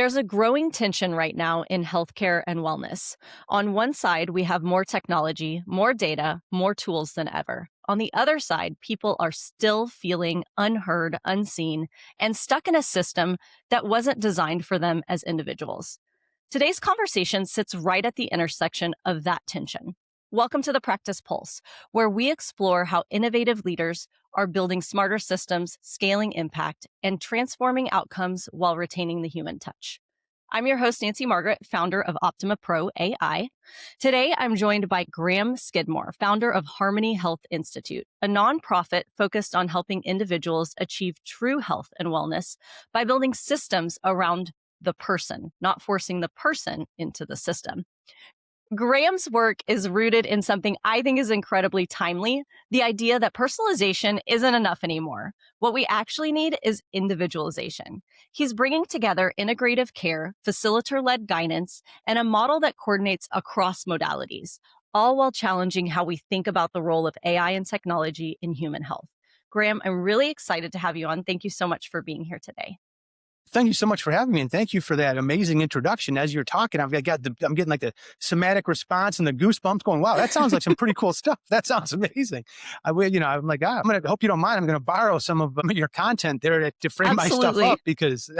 There's a growing tension right now in healthcare and wellness. On one side, we have more technology, more data, more tools than ever. On the other side, people are still feeling unheard, unseen, and stuck in a system that wasn't designed for them as individuals. Today's conversation sits right at the intersection of that tension. Welcome to the Practice Pulse, where we explore how innovative leaders are building smarter systems, scaling impact, and transforming outcomes while retaining the human touch. I'm your host, Nancy Margrit, founder of Optima Pro AI. Today, I'm joined by Graham Skidmore, founder of Harmony Health Institute, a nonprofit focused on helping individuals achieve true health and wellness by building systems around the person, not forcing the person into the system. Graham's work is rooted in something I think is incredibly timely, the idea that personalization isn't enough anymore. What we actually need is individualization. He's bringing together integrative care, facilitator-led guidance, and a model that coordinates across modalities, all while challenging how we think about the role of AI and technology in human health. Graham, I'm really excited to have you on. Thank you so much for being here today. Thank you so much for having me, and thank you for that amazing introduction. As you're talking, I'm getting like the somatic response and the goosebumps going, wow, that sounds like some pretty cool stuff. That sounds amazing. I'm like, I'm going to hope you don't mind. I'm going to borrow some of your content there to frame my stuff Absolutely. up because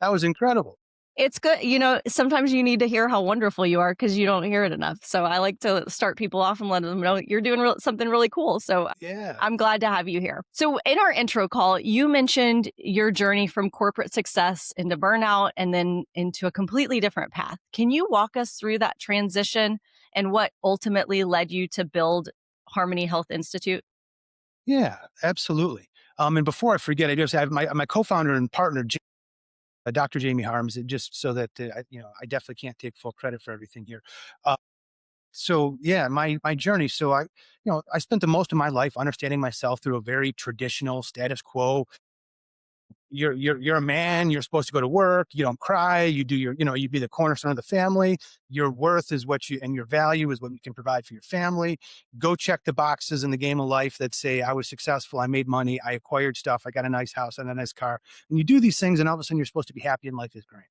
that was incredible. It's good. Sometimes you need to hear how wonderful you are because you don't hear it enough. So I like to start people off and let them know you're doing something really cool. So Yeah. I'm glad to have you here. So in our intro call, you mentioned your journey from corporate success into burnout and then into a completely different path. Can you walk us through that transition and what ultimately led you to build Harmony Health Institute? Yeah, absolutely. And before I forget, I just have my co-founder and partner, Dr. Jamie Harms, just so that I definitely can't take full credit for everything here. So yeah, my journey. So I spent the most of my life understanding myself through a very traditional status quo. You're a man. You're supposed to go to work. You don't cry. You do you be the cornerstone of the family. Your worth is and your value is what you can provide for your family. Go check the boxes in the game of life that say I was successful. I made money. I acquired stuff. I got a nice house and a nice car. And you do these things, and all of a sudden you're supposed to be happy and life is great.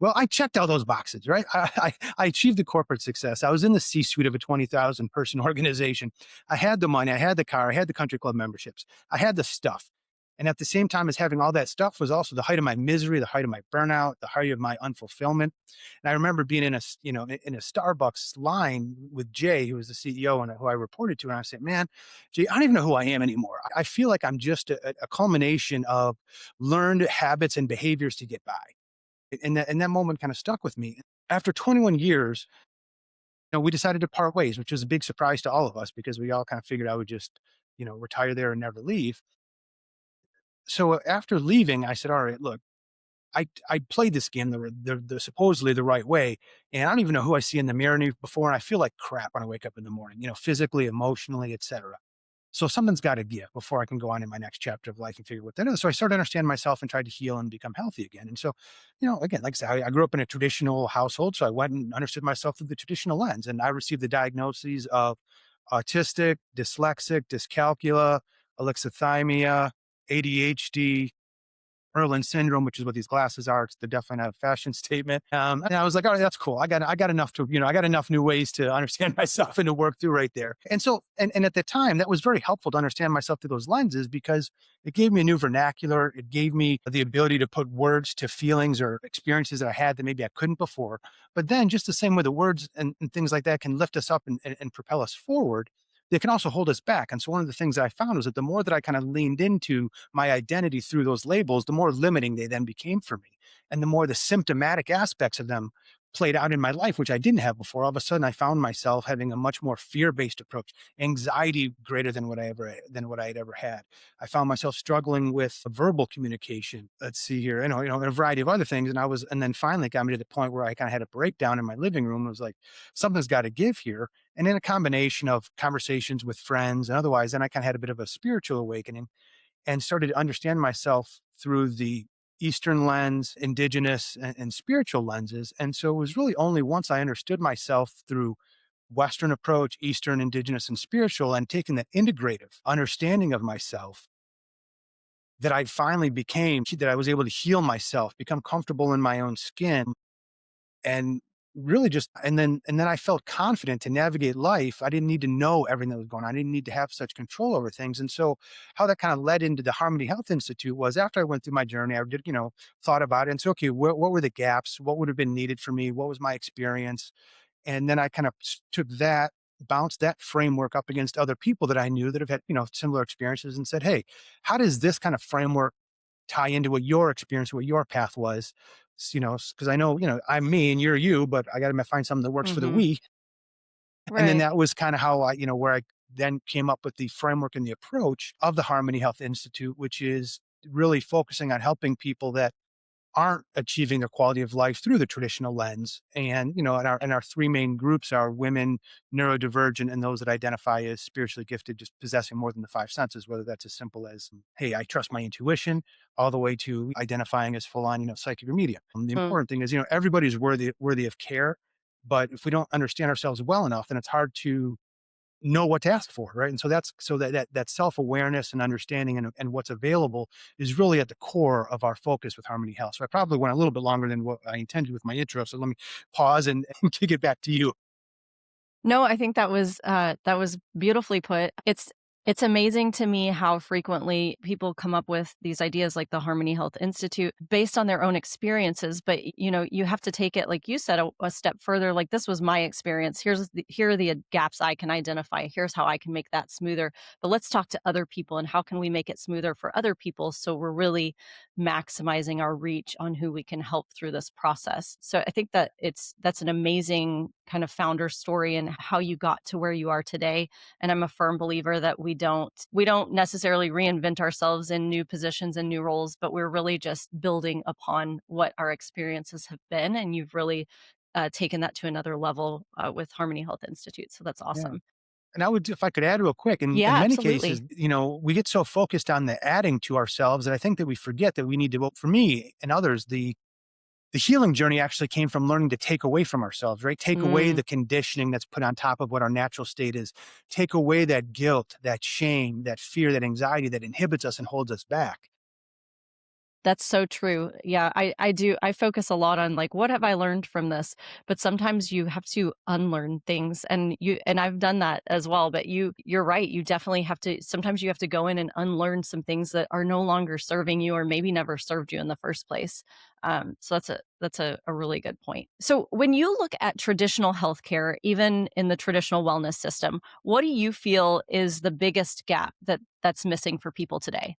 Well, I checked all those boxes, right? I achieved the corporate success. I was in the C-suite of a 20,000 person organization. I had the money, I had the car, I had the country club memberships, I had the stuff. And at the same time as having all that stuff was also the height of my misery, the height of my burnout, the height of my unfulfillment. And I remember being in a Starbucks line with Jay, who was the CEO and who I reported to. And I said, man, Jay, I don't even know who I am anymore. I feel like I'm just a culmination of learned habits and behaviors to get by. And that moment kind of stuck with me. After 21 years, we decided to part ways, which was a big surprise to all of us because we all kind of figured I would just, retire there and never leave. So after leaving, I said, all right, look, I played this game the supposedly the right way, and I don't even know who I see in the mirror before, and I feel like crap when I wake up in the morning, physically, emotionally, etc. So something's got to give before I can go on in my next chapter of life and figure what that is. So I started to understand myself and tried to heal and become healthy again. And so, again, like I said, I grew up in a traditional household. So I went and understood myself through the traditional lens. And I received the diagnoses of autistic, dyslexic, dyscalculia, alexithymia, ADHD, Erland syndrome, which is what these glasses are. It's definitely not a fashion statement. And I was like, all right, that's cool. I got enough I got enough new ways to understand myself and to work through right there. And so, and at the time that was very helpful to understand myself through those lenses because it gave me a new vernacular. It gave me the ability to put words to feelings or experiences that I had that maybe I couldn't before. But then just the same way the words and things like that can lift us up and propel us forward, they can also hold us back. And so one of the things that I found was that the more that I kind of leaned into my identity through those labels, the more limiting they then became for me. And the more the symptomatic aspects of them played out in my life, which I didn't have before. All of a sudden I found myself having a much more fear-based approach, anxiety greater than what I had ever had. I found myself struggling with verbal communication. Let's see here, and a variety of other things. And then finally got me to the point where I kind of had a breakdown in my living room. I was like, something's got to give here. And in a combination of conversations with friends and otherwise, then I kind of had a bit of a spiritual awakening and started to understand myself through the Eastern lens, indigenous and spiritual lenses. And so it was really only once I understood myself through Western approach, Eastern, indigenous, and spiritual, and taking that integrative understanding of myself that I finally became, that I was able to heal myself, become comfortable in my own skin, and really just and then I felt confident to navigate life. I didn't need to know everything that was going on. I didn't need to have such control over things. And so how that kind of led into the Harmony Health Institute was after I went through my journey, I did, thought about it and said, okay, what were the gaps? What would have been needed for me? What was my experience? And then I kind of took that, bounced that framework up against other people that I knew that have had, similar experiences and said, hey, how does this kind of framework tie into what your experience, what your path was? Because I know, I'm me and you're you, but I got to find something that works for the Mhm. we. And then Right. that was kind of how where I then came up with the framework and the approach of the Harmony Health Institute, which is really focusing on helping people that aren't achieving their quality of life through the traditional lens. And, and our three main groups are women, neurodivergent, and those that identify as spiritually gifted, just possessing more than the five senses, whether that's as simple as, hey, I trust my intuition, all the way to identifying as full on, psychic or medium. The Mm. important thing is, everybody's worthy of care. But if we don't understand ourselves well enough, then it's hard to know what to ask for, right? And so that self-awareness and understanding and what's available is really at the core of our focus with Harmony Health. So I probably went a little bit longer than what I intended with my intro. So let me pause and, and kick it back to you. No, I think that was beautifully put. It's amazing to me how frequently people come up with these ideas like the Harmony Health Institute based on their own experiences, but, you have to take it, like you said, a step further, like, "This was my experience. Here are the gaps I can identify. Here's how I can make that smoother, but let's talk to other people, and how can we make it smoother for other people so we're really maximizing our reach on who we can help through this process." So I think that's an amazing kind of founder story and how you got to where you are today. And I'm a firm believer that we don't necessarily reinvent ourselves in new positions and new roles, but we're really just building upon what our experiences have been. And you've really taken that to another level with Harmony Health Institute. So that's Yeah. awesome. And I would, if I could add real quick, in Yeah, many cases, absolutely. we get so focused on the adding to ourselves that I think that we forget that we need to, well, for me and others, the healing journey actually came from learning to take away from ourselves, right? Take away Mm. the conditioning that's put on top of what our natural state is. Take away that guilt, that shame, that fear, that anxiety that inhibits us and holds us back. That's so true. Yeah, I do. I focus a lot on like what have I learned from this? But sometimes you have to unlearn things and I've done that as well, but you're right. You definitely have to sometimes you have to go in and unlearn some things that are no longer serving you or maybe never served you in the first place. So that's a really good point. So when you look at traditional healthcare, even in the traditional wellness system, what do you feel is the biggest gap that's missing for people today?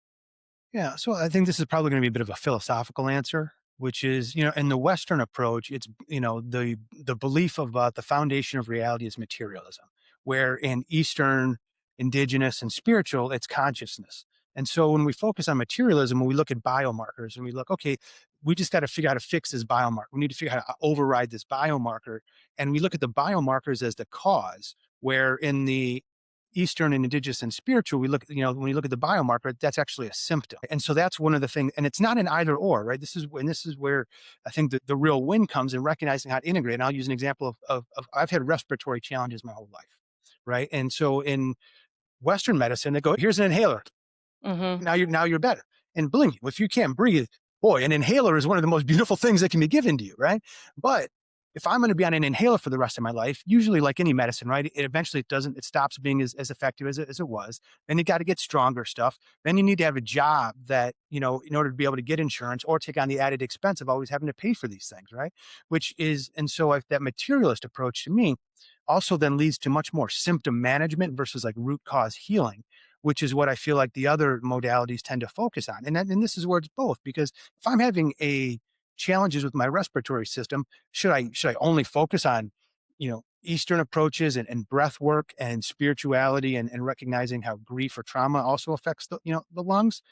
Yeah. So I think this is probably going to be a bit of a philosophical answer, which is, in the Western approach, it's, the belief of the foundation of reality is materialism, where in Eastern, indigenous, and spiritual, it's consciousness. And so when we focus on materialism, when we look at biomarkers and we look, okay, we just got to figure out how to fix this biomarker. We need to figure out how to override this biomarker. And we look at the biomarkers as the cause, where in the Eastern and indigenous and spiritual, we look, when you look at the biomarker, that's actually a symptom. And so that's one of the things, and it's not an either or, right? This is where I think that the real win comes in recognizing how to integrate. And I'll use an example of I've had respiratory challenges my whole life, right? And so in Western medicine, they go, here's an inhaler. Mhm. Now you're better. And believe me, if you can't breathe, boy, an inhaler is one of the most beautiful things that can be given to you, right? But if I'm going to be on an inhaler for the rest of my life, usually like any medicine, right? It stops being as effective as it was. Then you got to get stronger stuff. Then you need to have a job that, in order to be able to get insurance or take on the added expense of always having to pay for these things, right? And so that materialist approach to me also then leads to much more symptom management versus like root cause healing, which is what I feel like the other modalities tend to focus on. And this is where it's both, because if I'm having a challenges with my respiratory system, should I only focus on, Eastern approaches and breath work and spirituality and recognizing how grief or trauma also affects the lungs?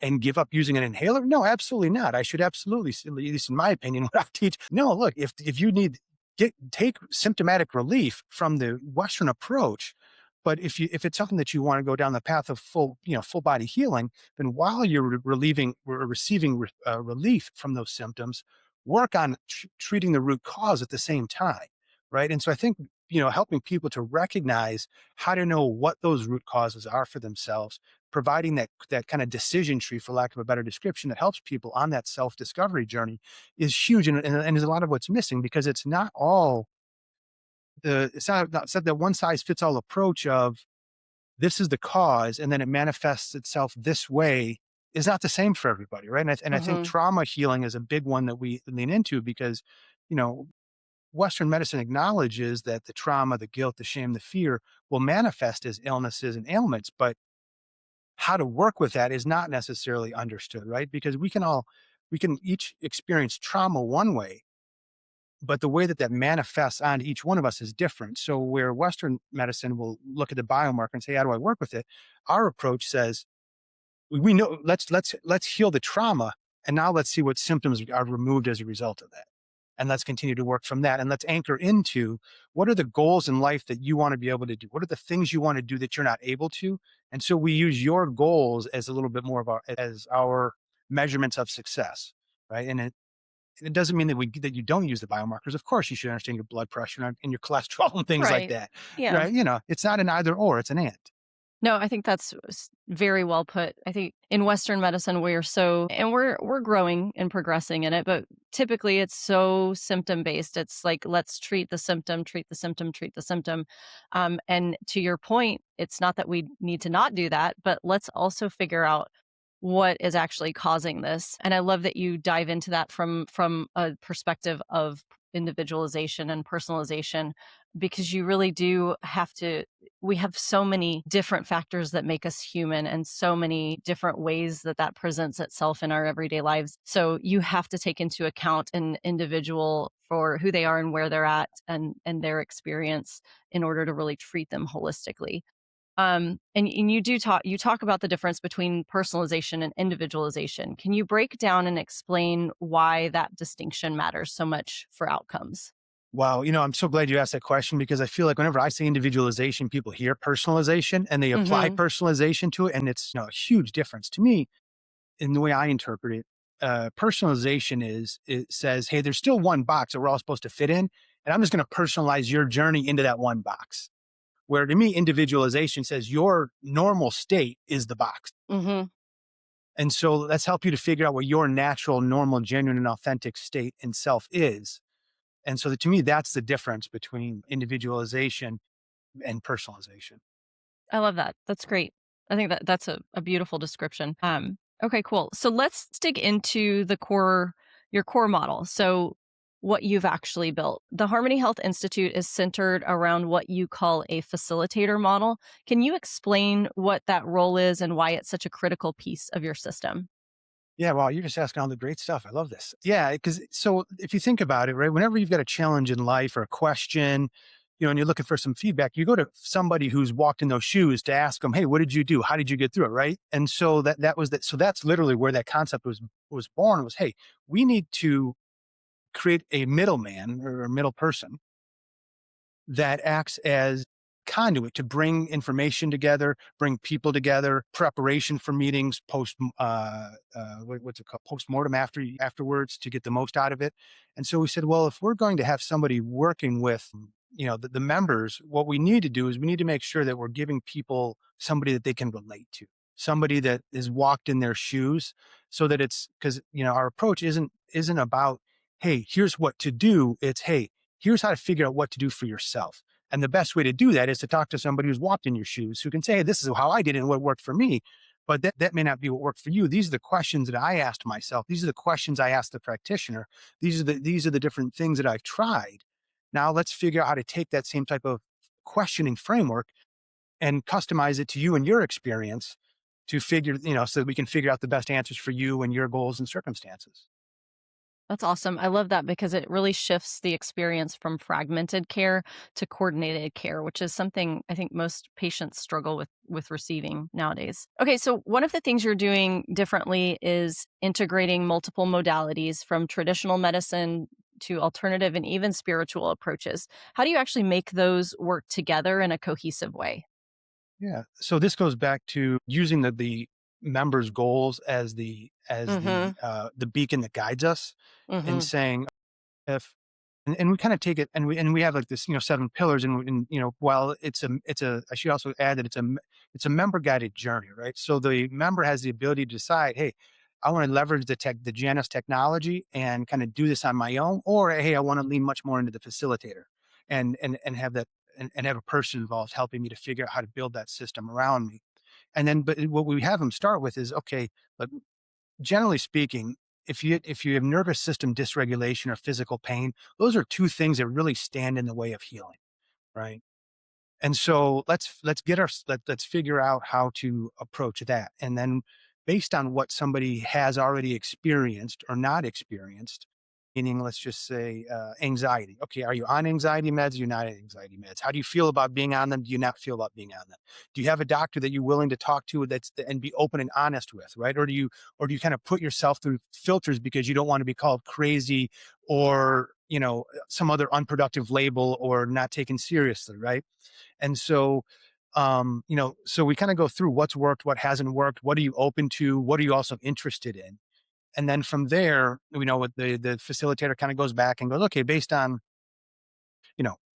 And give up using an inhaler? No, absolutely not. I should absolutely, at least in my opinion, what I teach. No, look, if you need take symptomatic relief from the Western approach, but if it's something that you want to go down the path of full body healing, then while you're receiving relief from those symptoms, work on treating the root cause at the same time, right? And so I think helping people to recognize how to know what those root causes are for themselves, providing that kind of decision tree, for lack of a better description, that helps people on that self discovery journey is huge, and is a lot of what's missing because it's not all the it's not that one size fits all approach of this is the cause and then it manifests itself this way is not the same for everybody, right? And I think Mhm. trauma healing is a big one that we lean into because, you know, Western medicine acknowledges that the trauma, the guilt, the shame, the fear will manifest as illnesses and ailments, but how to work with that is not necessarily understood, right? Because we can each experience trauma one way, but the way that that manifests on each one of us is different. So where Western medicine will look at the biomarker and say, how do I work with it? Our approach says, we know let's heal the trauma, and now let's see what symptoms are removed as a result of that, and let's continue to work from that, and let's anchor into what are the goals in life that you want to be able to do, what are the things you want to do that you're not able to, and so we use your goals as a little bit more of our measurements of success, right? And it doesn't mean that we that you don't use the biomarkers. Of course, you should understand your blood pressure and your cholesterol and things like Right. that, Yeah. right? It's not an either or; it's an and. No, I think that's very well put. I think in Western medicine, we're so, and we're growing and progressing in it, but typically it's so symptom based. It's like, let's treat the symptom, treat the symptom, treat the symptom. And to your point, it's not that we need to not do that, but let's also figure out what is actually causing this. And I love that you dive into that from a perspective of individualization and personalization, because you really do have to, we have so many different factors that make us human and so many different ways that that presents itself in our everyday lives. So you have to take into account an individual for who they are and where they're at, and their experience, in order to really treat them holistically. And you talk about the difference between personalization and individualization. Can you break down and explain why that distinction matters so much for outcomes? Wow, I'm so glad you asked that question because I feel like whenever I say individualization, people hear personalization and they apply Mhm. personalization to it, and it's a huge difference to me in the way I interpret it. Personalization is it says, hey, there's still one box that we're all supposed to fit in, and I'm just going to personalize your journey into that one box. Where to me, individualization says your normal state is the box, Mhm. and so let's help you to figure out what your natural, normal, genuine, and authentic state and self is. And so to me, that's the difference between individualization and personalization. I love that. That's great. I think that that's a beautiful description. Okay, cool. So let's dig into your core model. So what you've actually built. The Harmony Health Institute is centered around what you call a facilitator model. Can you explain what that role is and why it's such a critical piece of your system? Yeah, wow, you're just asking all the great stuff. I love this. Yeah, because so if you think about it, right, whenever you've got a challenge in life or a question, and you're looking for some feedback, you go to somebody who's walked in those shoes to ask them, "Hey, what did you do? How did you get through it?" Right? And so that was that. So that's literally where that concept was born. Was, hey, we need to create a middleman or a middle person that acts as conduit to bring information together, bring people together, preparation for meetings, what's it called, postmortem afterwards to get the most out of it. And so we said, well, if we're going to have somebody working with, the members, what we need to do is we need to make sure that we're giving people somebody that they can relate to, somebody that is walked in their shoes, so that it's because our approach isn't about, hey, here's what to do. It's, hey, here's how to figure out what to do for yourself. And the best way to do that is to talk to somebody who's walked in your shoes, who can say, hey, this is how I did it and what worked for me. But that may not be what worked for you. These are the questions that I asked myself. These are the questions I asked the practitioner. These are the different things that I've tried. Now let's figure out how to take that same type of questioning framework and customize it to you and your experience to figure, so that we can figure out the best answers for you and your goals and circumstances. That's awesome. I love that because it really shifts the experience from fragmented care to coordinated care, which is something I think most patients struggle with receiving nowadays. Okay, so one of the things you're doing differently is integrating multiple modalities from traditional medicine to alternative and even spiritual approaches. How do you actually make those work together in a cohesive way? Yeah. So this goes back to using the members' goals as Mhm. the beacon that guides us, and Mhm. saying if and we kind of take it, and we have like this, 7 pillars, and while it's a I should also add that it's a member guided journey, right? So the member has the ability to decide, hey, I want to leverage the Janus technology and kind of do this on my own, or hey, I want to lean much more into the facilitator and have that and have a person involved helping me to figure out how to build that system around me. And then, but what we have them start with is okay, but generally speaking, if you have nervous system dysregulation or physical pain, those are two things that really stand in the way of healing, right? And so let's figure out how to approach that. And then based on what somebody has already experienced or not experienced, meaning let's just say anxiety. Okay, are you on anxiety meds? Are you not on anxiety meds? How do you feel about being on them? Do you not feel about being on them? Do you have a doctor that you're willing to talk to and be open and honest with, right? Or do you kind of put yourself through filters because you don't want to be called crazy or some other unproductive label or not taken seriously, right? And so, so we kind of go through what's worked, what hasn't worked, what are you open to, what are you also interested in, and then from there, what the facilitator kind of goes back and goes, okay, based on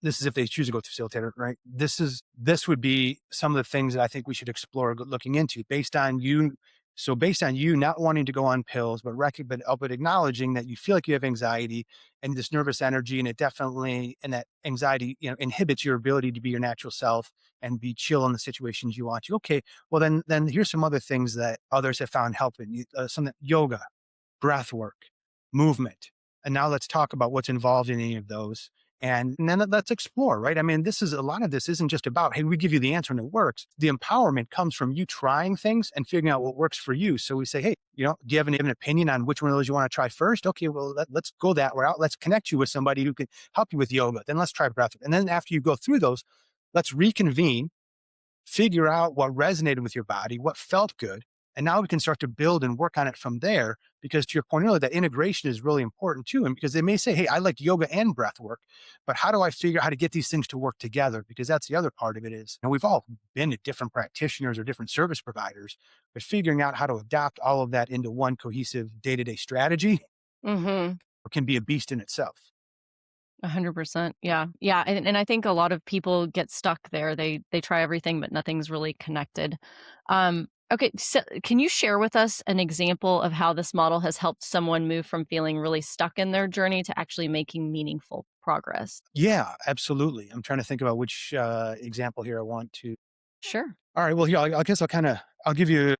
this is if they choose to go with facilitator, right? This would be some of the things that I think we should explore looking into based on you. So based on you not wanting to go on pills, but acknowledging that you feel like you have anxiety and this nervous energy, and it definitely and that anxiety inhibits your ability to be your natural self and be chill in the situations you want to. Okay, well then here's some other things that others have found helping. Some yoga, breath work, movement. And now let's talk about what's involved in any of those. And then let's explore, right? I mean, this is a lot of this isn't just about, hey, we give you the answer and it works. The empowerment comes from you trying things and figuring out what works for you. So we say, hey, do you have an opinion on which one of those you want to try first? Okay, well, let's go that route. Let's connect you with somebody who can help you with yoga. Then let's try breath. And then after you go through those, let's reconvene, figure out what resonated with your body, what felt good. And now we can start to build and work on it from there. Because to your point earlier, that integration is really important too. And because they may say, hey, I like yoga and breath work, but how do I figure out how to get these things to work together? Because that's the other part of it is, and we've all been at different practitioners or different service providers, but figuring out how to adopt all of that into one cohesive day-to-day strategy Mhm. can be a beast in itself. 100%. Yeah. Yeah, and I think a lot of people get stuck there. They try everything, but nothing's really connected. Okay, so can you share with us an example of how this model has helped someone move from feeling really stuck in their journey to actually making meaningful progress? Yeah, absolutely. I'm trying to think about which example here I want to. Sure. All right. Well, yeah, I guess I'll give you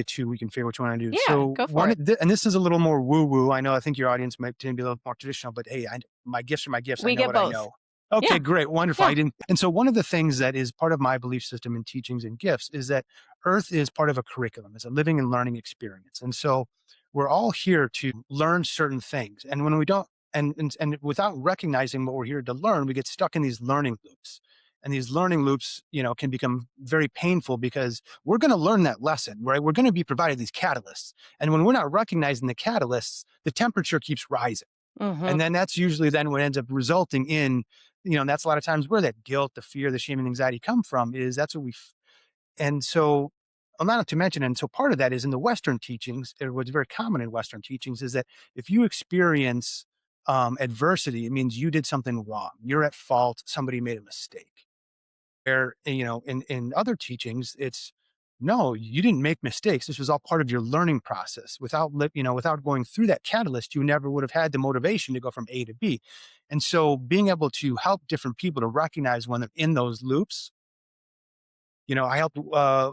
two. We can figure which one I do. Yeah, So go for one, it. and this is a little more woo woo. I know. I think your audience might tend to be a little more traditional, but hey, my gifts are my gifts. I We know get what I both. know. Okay, Yeah. great, wonderful. I Yeah. didn't. And so one of the things that is part of my belief system and teachings and gifts is that Earth is part of a curriculum. It's a living and learning experience, and so we're all here to learn certain things. And when we don't, and without recognizing what we're here to learn, we get stuck in these learning loops, and these learning loops can become very painful because we're going to learn that lesson, right? We're going to be provided these catalysts, and when we're not recognizing the catalysts, the temperature keeps rising, Mhm. and then that's usually then what ends up resulting in that's a lot of times where that guilt, the fear, the shame, and anxiety come from. Is that's what and so not to mention, and so part of that is in the Western teachings, what's very common in Western teachings is that if you experience adversity, it means you did something wrong, you're at fault, somebody made a mistake. Where, in other teachings, it's no, you didn't make mistakes. This was all part of your learning process. Without going through that catalyst, you never would have had the motivation to go from A to B. And so being able to help different people to recognize when they're in those loops, I helped,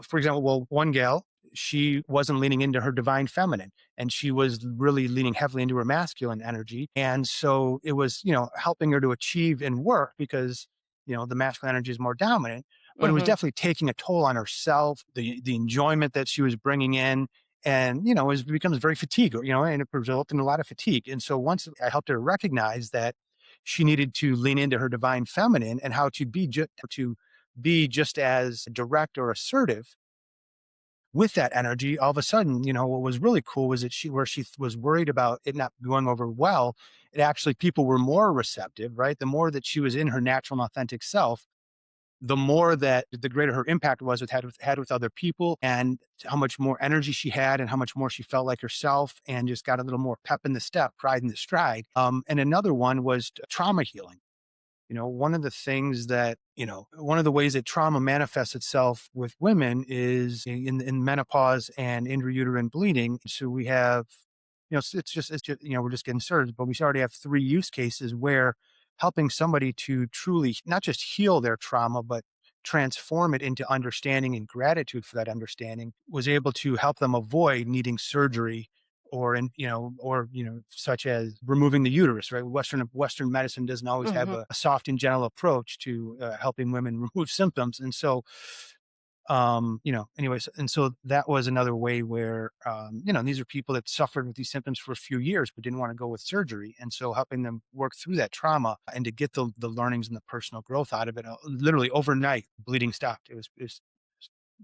for example, well, one gal, she wasn't leaning into her divine feminine and she was really leaning heavily into her masculine energy. And so it was, helping her to achieve and work because, the masculine energy is more dominant, but it was Mhm. definitely taking a toll on herself, the enjoyment that she was bringing in. And, it becomes very fatigued, and it resulted in a lot of fatigue. And so once I helped her recognize that she needed to lean into her divine feminine and how to be just as direct or assertive with that energy, all of a sudden, what was really cool was that she was worried about it not going over well, it actually people were more receptive, right? The more that she was in her natural and authentic self, the more that the greater her impact was with other people, and how much more energy she had and how much more she felt like herself and just got a little more pep in the step, pride in the stride. And another one was trauma healing. One of the things that, one of the ways that trauma manifests itself with women is in menopause and intrauterine bleeding. So we have, it's just, we're just getting started, but we already have three use cases where helping somebody to truly not just heal their trauma, but transform it into understanding and gratitude for that understanding was able to help them avoid needing surgery such as removing the uterus, right? Western medicine doesn't always have Mhm. a soft and gentle approach to helping women remove symptoms. And so, anyways, and so that was another way where, these are people that suffered with these symptoms for a few years but didn't want to go with surgery. And so helping them work through that trauma and to get the learnings and the personal growth out of it, literally overnight, bleeding stopped. It was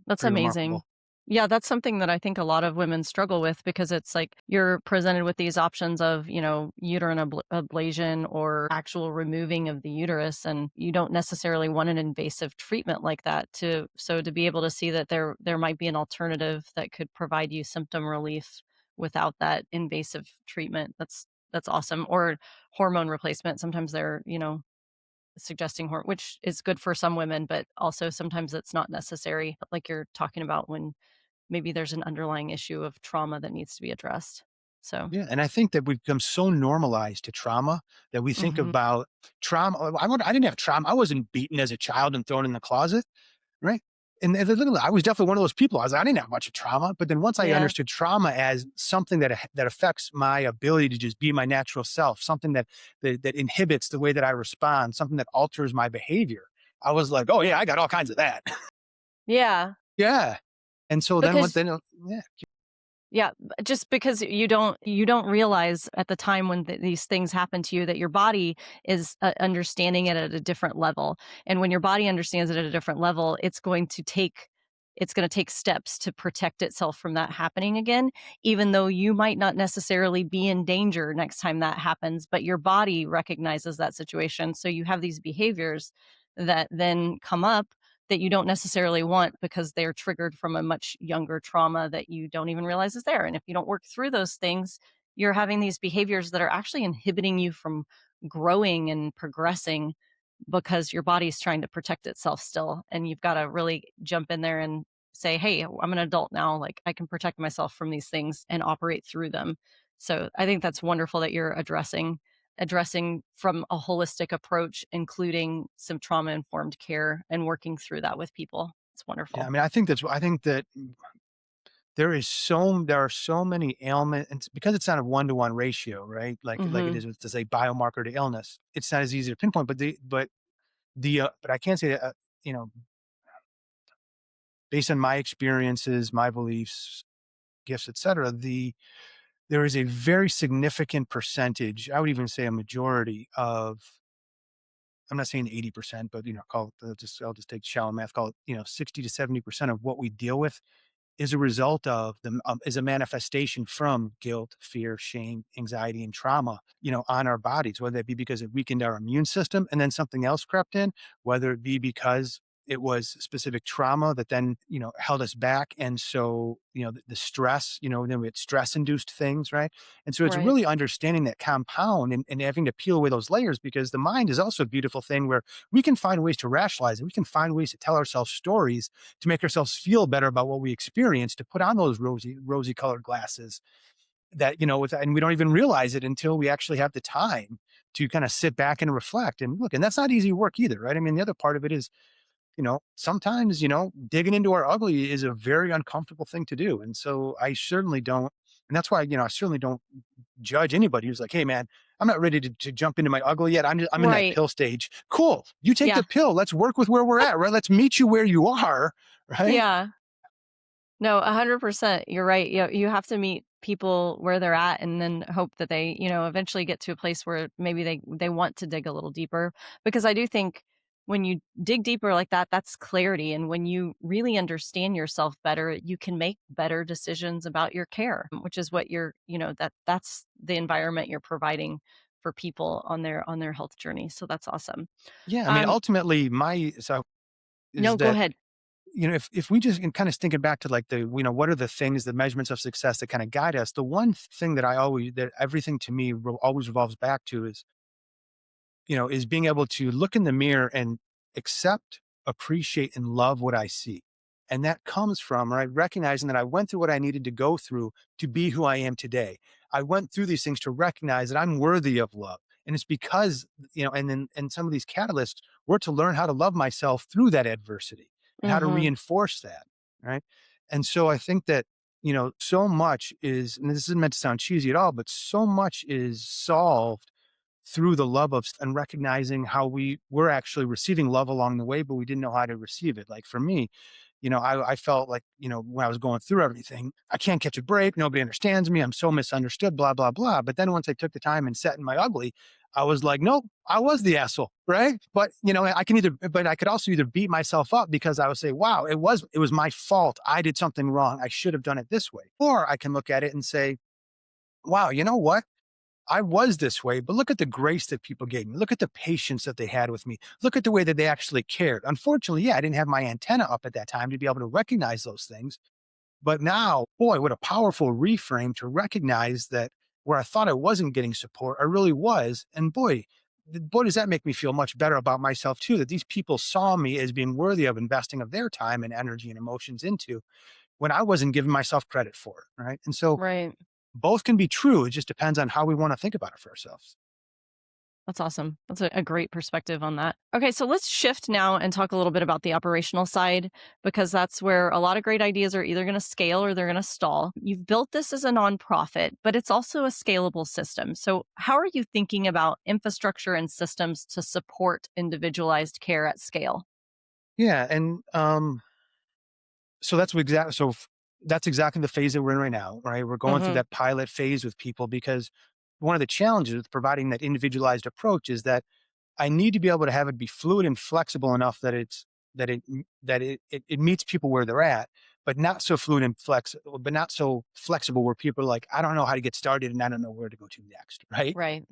That's pretty amazing. remarkable. Yeah, that's something that I think a lot of women struggle with because it's like you're presented with these options of, uterine ablation or actual removing of the uterus, and you don't necessarily want an invasive treatment like that to be able to see that there might be an alternative that could provide you symptom relief without that invasive treatment. That's awesome. Or hormone replacement. Sometimes they're, suggesting which is good for some women, but also sometimes it's not necessary, like you're talking about when maybe there's an underlying issue of trauma that needs to be addressed. So, Yeah, and I think that we've become so normalized to trauma that we think mhm. about trauma. I didn't have trauma. I wasn't beaten as a child and thrown in the closet, right? And literally, I was definitely one of those people. I didn't have much of trauma, but then once I Yeah. understood trauma as something that affects my ability to just be my natural self, something that inhibits the way that I respond, something that alters my behavior, I was like, oh yeah, I got all kinds of that. Yeah, Yeah, and so then what? because Then yeah, yeah, just because you don't realize at the time when these things happen to you that your body is understanding it at a different level, and when your body understands it at a different level, it's going to take steps to protect itself from that happening again, even though you might not necessarily be in danger next time that happens, but your body recognizes that situation. So you have these behaviors that then come up that you don't necessarily want because they're triggered from a much younger trauma that you don't even realize is there. And if you don't work through those things, you're having these behaviors that are actually inhibiting you from growing and progressing because your body's trying to protect itself still. And you've got to really jump in there and say, hey, I'm an adult now. Like I can protect myself from these things and operate through them. So I think that's wonderful that you're addressing from a holistic approach, including some trauma informed care and working through that with people. It's yeah. I wonderful. mean, I think that there are so many ailments, and because it's not a one-to-one ratio, right? Like it Mhm. is with, to say, biomarker to illness. It's not as easy to pinpoint, but I can't say that, you know, based on my experiences, my beliefs, gifts, etc. There is a very significant percentage. I would even say a majority of. I'm not saying 80%, but call it I'll just take shallow math. Call it 60 to 70% of what we deal with is a result of is a manifestation from guilt, fear, shame, anxiety, and trauma, on our bodies, whether it be because it weakened our immune system and then something else crept in, whether it be because it was specific trauma that then, held us back. And so, the stress, then we had stress induced things, right? And so it's Right. really understanding that compound and having to peel away those layers because the mind is also a beautiful thing where we can find ways to rationalize it. We can find ways to tell ourselves stories to make ourselves feel better about what we experience, to put on those rosy colored glasses that, and we don't even realize it until we actually have the time to kind of sit back and reflect and look. And that's not easy work either, right? I mean, the other part of it is, sometimes, digging into our ugly is a very uncomfortable thing to do. And so I certainly don't, and that's why, I certainly don't judge anybody who's like, hey man, I'm not ready to jump into my ugly yet. I'm in that Right. pill stage. Cool. You take the Yeah. pill. Let's work with where we're at, right? Let's meet you where you are. Right. Yeah. No, 100%. You're right. You have to meet people where they're at and then hope that they, eventually get to a place where maybe they want to dig a little deeper. Because I do think when you dig deeper like that, that's clarity. And when you really understand yourself better, you can make better decisions about your care, which is what that's the environment you're providing for people on their health journey. So that's awesome. Yeah. I mean, Um, ultimately, my so is no, go that, ahead. if we just kind of thinking back to like what are the things, the measurements of success that kind of guide us, the one thing that everything to me always revolves back to is is being able to look in the mirror and accept, appreciate, and love what I see. And that comes from, right, recognizing that I went through what I needed to go through to be who I am today. I went through these things to recognize that I'm worthy of love. And it's because, and some of these catalysts were to learn how to love myself through that adversity and how to Mhm. reinforce that. Right. And so I think that, so much is, and this isn't meant to sound cheesy at all, but so much is solved through the love of and recognizing how we were actually receiving love along the way, but we didn't know how to receive it. Like for me, I felt like, when I was going through everything, I can't catch a break. Nobody understands me. I'm so misunderstood, blah, blah, blah. But then once I took the time and sat in my ugly, I was like, nope, I was the asshole. Right. But, but I could also either beat myself up because I would say, wow, it was my fault. I did something wrong. I should have done it this way. Or I can look at it and say, wow, you know what? I was this way, but look at the grace that people gave me. Look at the patience that they had with me. Look at the way that they actually cared. Unfortunately, yeah, I didn't have my antenna up at that time to be able to recognize those things. But now, boy, what a powerful reframe to recognize that where I thought I wasn't getting support, I really was. And boy, does that make me feel much better about myself too, that these people saw me as being worthy of investing of their time and energy and emotions into when I wasn't giving myself credit for it. Right. And so Right. both can be true. It just depends on how we want to think about it for ourselves. That's awesome. That's a great perspective on that. Okay, so let's shift now and talk a little bit about the operational side because that's where a lot of great ideas are either going to scale or they're going to stall. You've built this as a nonprofit, but it's also a scalable system. So, how are you thinking about infrastructure and systems to support individualized care at scale? Yeah, and so that's exactly the phase that we're in right now, right? We're going through Mhm. that pilot phase with people because one of the challenges with providing that individualized approach is that I need to be able to have it be fluid and flexible enough that it meets people where they're at, but not so fluid and flexible, but not so flexible where people are like, I don't know how to get started and I don't know where to go to next, right? Right.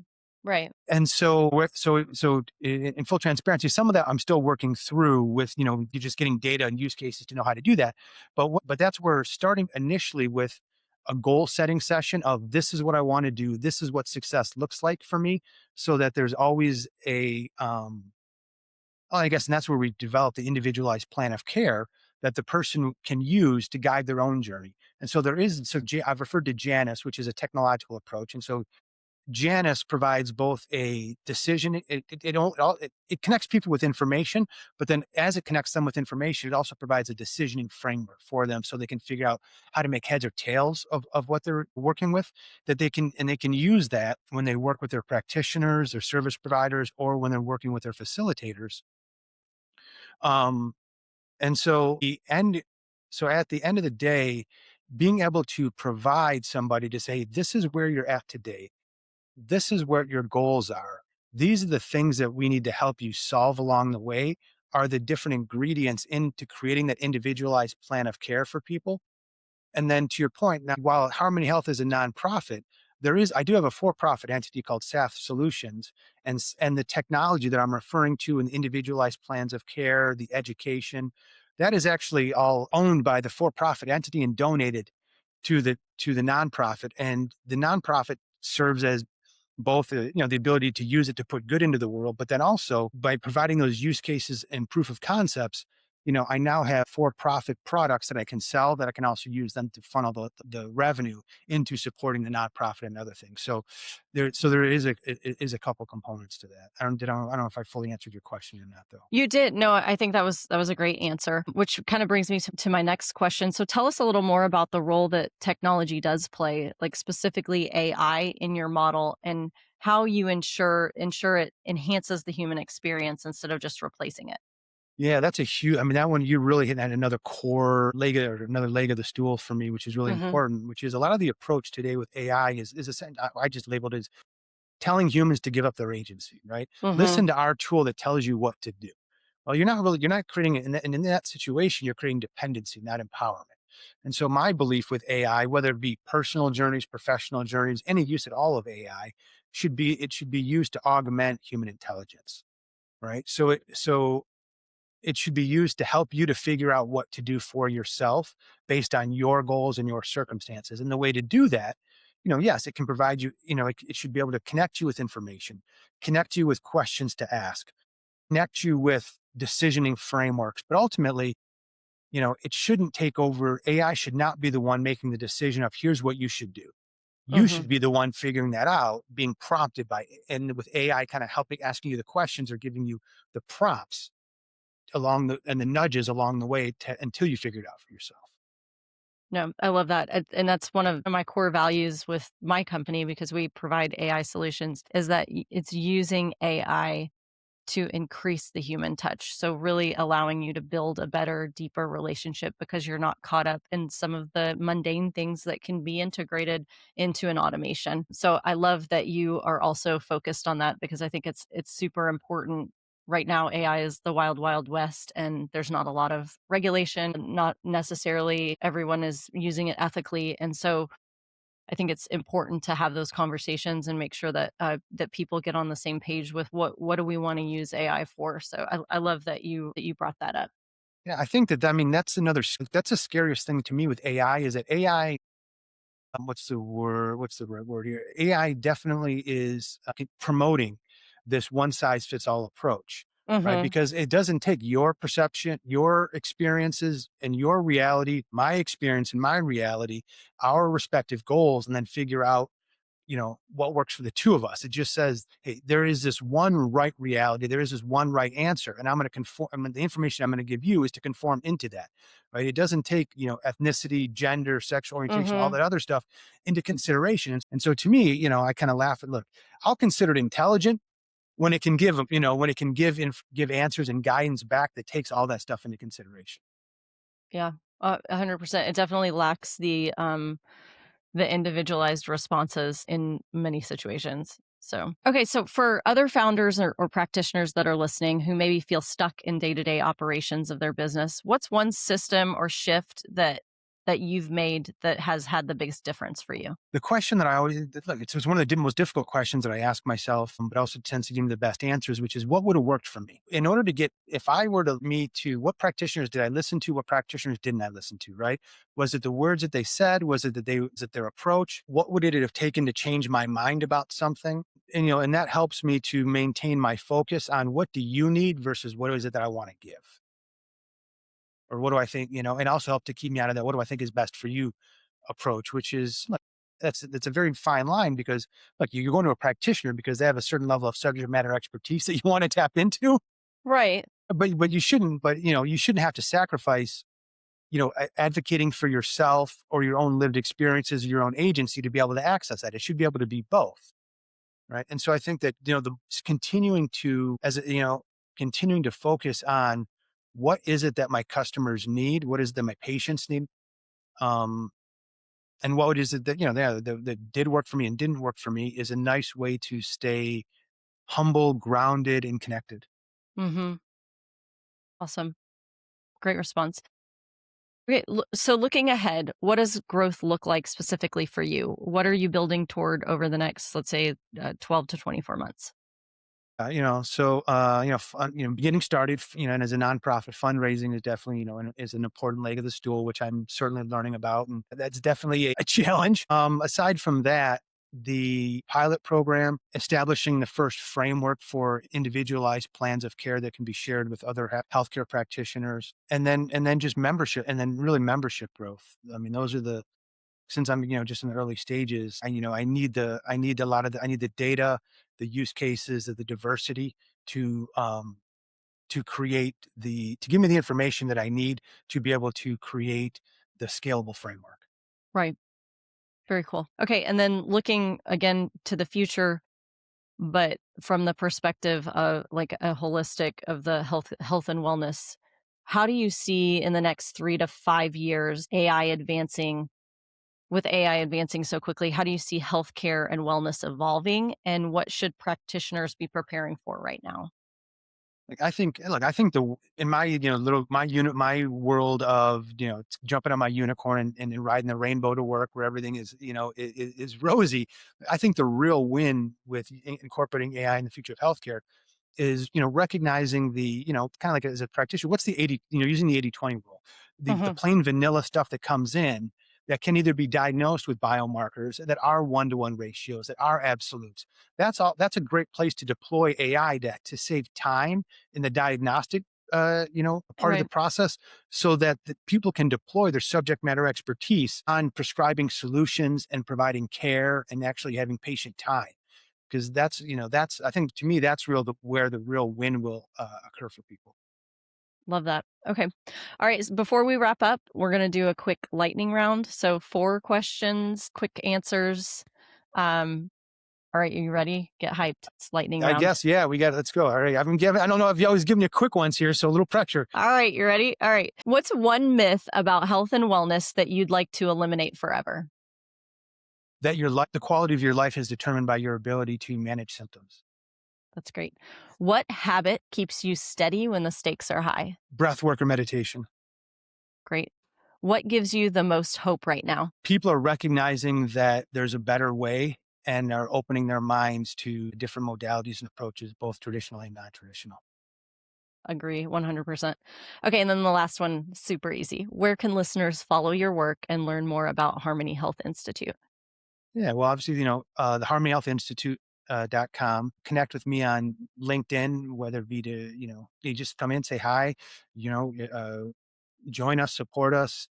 Right. And so in full transparency, some of that I'm still working through with, you just getting data and use cases to know how to do that. But that's where starting initially with a goal setting session of this is what I want to do, this is what success looks like for me, so that there's always I guess, and that's where we develop the individualized plan of care that the person can use to guide their own journey. And so I've referred to Janus, which is a technological approach. And so Janus provides both a decision. It connects people with information, but then as it connects them with information, it also provides a decisioning framework for them, so they can figure out how to make heads or tails of what they're working with. They can use that when they work with their practitioners, their service providers, or when they're working with their facilitators. Um, and so at the end of the day, being able to provide somebody to say, this is where you're at today, this is what your goals are. These are the things that we need to help you solve along the way, are the different ingredients into creating that individualized plan of care for people. And then to your point, now, while Harmony Health is a nonprofit, I do have a for-profit entity called SAF Solutions, and the technology that I'm referring to in individualized plans of care, the education, that is actually all owned by the for-profit entity and donated to the nonprofit. And the nonprofit serves as both the ability to use it to put good into the world, but then also by providing those use cases and proof of concepts, I now have for-profit products that I can sell that I can also use them to funnel the revenue into supporting the nonprofit and other things. So there is a couple components to that. I don't know if I fully answered your question or not, though. You did. No, I think that was a great answer, which kind of brings me to my next question. So tell us a little more about the role that technology does play, like specifically AI in your model and how you ensure it enhances the human experience instead of just replacing it. Yeah, that's a huge. I mean, that one you really hit at another core leg or another leg of the stool for me, which is really Mhm. important. Which is a lot of the approach today with AI I just labeled as telling humans to give up their agency, right? Mhm. Listen to our tool that tells you what to do. Well, you're not creating it. And in that situation, you're creating dependency, not empowerment. And so my belief with AI, whether it be personal journeys, professional journeys, any use at all of AI it should be used to augment human intelligence, right? So it should be used to help you to figure out what to do for yourself based on your goals and your circumstances. And the way to do that yes, it can provide you, it should be able to connect you with information, connect you with questions to ask, connect you with decisioning frameworks. But ultimately, it shouldn't take over. AI should not be the one making the decision of here's what you should do. You Hmm. should be the one figuring that out, being prompted by, and with AI kind of helping, asking you the questions or giving you the prompts and the nudges along the way until you figure it out for yourself. No, I love that. And that's one of my core values with my company because we provide AI solutions is that it's using AI to increase the human touch. So really allowing you to build a better, deeper relationship because you're not caught up in some of the mundane things that can be integrated into an automation. So I love that you are also focused on that because I think it's super important. Right now, AI is the wild, wild west, and there's not a lot of regulation. Not necessarily everyone is using it ethically. And so I think it's important to have those conversations and make sure that that people get on the same page with what do we want to use AI for. So I love that you brought that up. Yeah, I think that, I mean, that's the scariest thing to me with AI is that AI, what's the word? What's the right word here? AI definitely is promoting this one size fits all approach, right? Hmm. Because it doesn't take your perception, your experiences, and your reality, my experience and my reality, our respective goals, and then figure out what works for the two of us. It just says, hey, there is this one right reality, there is this one right answer, and I'm going to conform. The information I'm going to give you is to conform into that, right? It doesn't take ethnicity, gender, sexual orientation, all Hmm. that other stuff into consideration. And so to me, I kind of laugh at, look, I'll consider it intelligent when it can give when it can give answers and guidance back that takes all that stuff into consideration. Yeah, 100%. It definitely lacks the individualized responses in many situations. So, okay, so for other founders or practitioners that are listening who maybe feel stuck in day to day operations of their business, what's one system or shift that you've made that has had the biggest difference for you? The question that I always look, it's one of the most difficult questions that I ask myself, but also tends to give me the best answers, which is what would have worked for me in order to get, if I were to me to, what practitioners did I listen to? What practitioners didn't I listen to? Right? Was it the words that they said? Was it their approach? What would it have taken to change my mind about something? And that helps me to maintain my focus on what do you need versus what is it that I want to give? Or what do I think, and also help to keep me out of that. What do I think is best for you approach, which is look, that's a very fine line because look, you're going to a practitioner because they have a certain level of subject matter expertise that you want to tap into, Right. but you shouldn't. But you shouldn't have to sacrifice advocating for yourself or your own lived experiences, your own agency to be able to access that. It should be able to be both, right? And so I think that the continuing to continuing to focus on what is it that my customers need, what is it that my patients need, um, and what is it that that did work for me and didn't work for me is a nice way to stay humble, grounded, and connected. Mhm. Awesome. Great response. Okay, so looking ahead, what does growth look like specifically for you? What are you building toward over the next, let's say, 12 to 24 months? Getting started, and as a nonprofit, fundraising is definitely, is an important leg of the stool, which I'm certainly learning about, and that's definitely a challenge. Aside from that, the pilot program, establishing the first framework for individualized plans of care that can be shared with other healthcare practitioners, and then just membership, and then really membership growth. I mean, those are the since I'm, just in the early stages, I need a lot of I need the data, the use cases, the diversity to to give me the information that I need to be able to create the scalable framework. Right. Very cool. Okay, and then looking again to the future, but from the perspective of like a holistic of the health and wellness, how do you see in the next 3 to 5 years AI advancing with AI advancing so quickly, how do you see healthcare and wellness evolving and what should practitioners be preparing for right now? Like I think, look, I think in my little my world of jumping on my unicorn and riding the rainbow to work where everything is is rosy. I think the real win with incorporating AI in the future of healthcare is recognizing the kind of like as a practitioner, what's the 80 using the 80/20 rule, the Mhm. plain vanilla stuff that comes in, that can either be diagnosed with biomarkers that are one-to-one ratios, that are absolutes. That's a great place to deploy AI to save time in the diagnostic part of the Right. process, so that the people can deploy their subject matter expertise on prescribing solutions and providing care and actually having patient time. Because that's I think to me that's where the real win will occur for people. Love that. Okay. All right. Before we wrap up, we're going to do a quick lightning round. So, 4 questions, quick answers. Um, all right. Are you ready? Get hyped. It's lightning I round. guess, yeah, let's go. All right. I don't know if you always give me quick ones here, so a little pressure. All right. You ready? All right. What's one myth about health and wellness that you'd like to eliminate forever? That the quality of your life is determined by your ability to manage symptoms. That's great. What habit keeps you steady when the stakes are high? Breath work or meditation. Great. What gives you the most hope right now? People are recognizing that there's a better way and are opening their minds to different modalities and approaches, both traditional and non-traditional. Agree 100%. Okay. And then the last one, super easy. Where can listeners follow your work and learn more about Harmony Health Institute? Yeah, well, obviously, the Harmony Health Institute. .com. Connect with me on LinkedIn, whether it be you just come in, say hi, you know, join us, support us,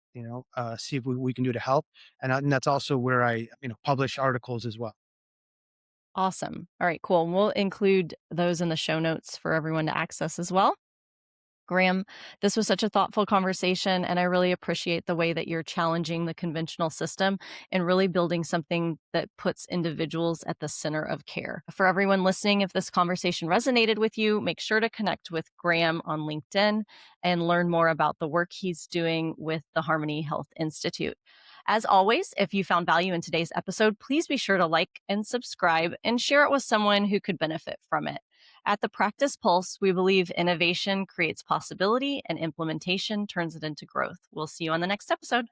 see if we can do to help. And that's also where I, publish articles as well. Awesome. All right, cool. We'll include those in the show notes for everyone to access as well. Graham, this was such a thoughtful conversation, and I really appreciate the way that you're challenging the conventional system and really building something that puts individuals at the center of care. For everyone listening, if this conversation resonated with you, make sure to connect with Graham on LinkedIn and learn more about the work he's doing with the Harmony Health Institute. As always, if you found value in today's episode, please be sure to like and subscribe and share it with someone who could benefit from it. At the Practice Pulse, we believe innovation creates possibility and implementation turns it into growth. We'll see you on the next episode.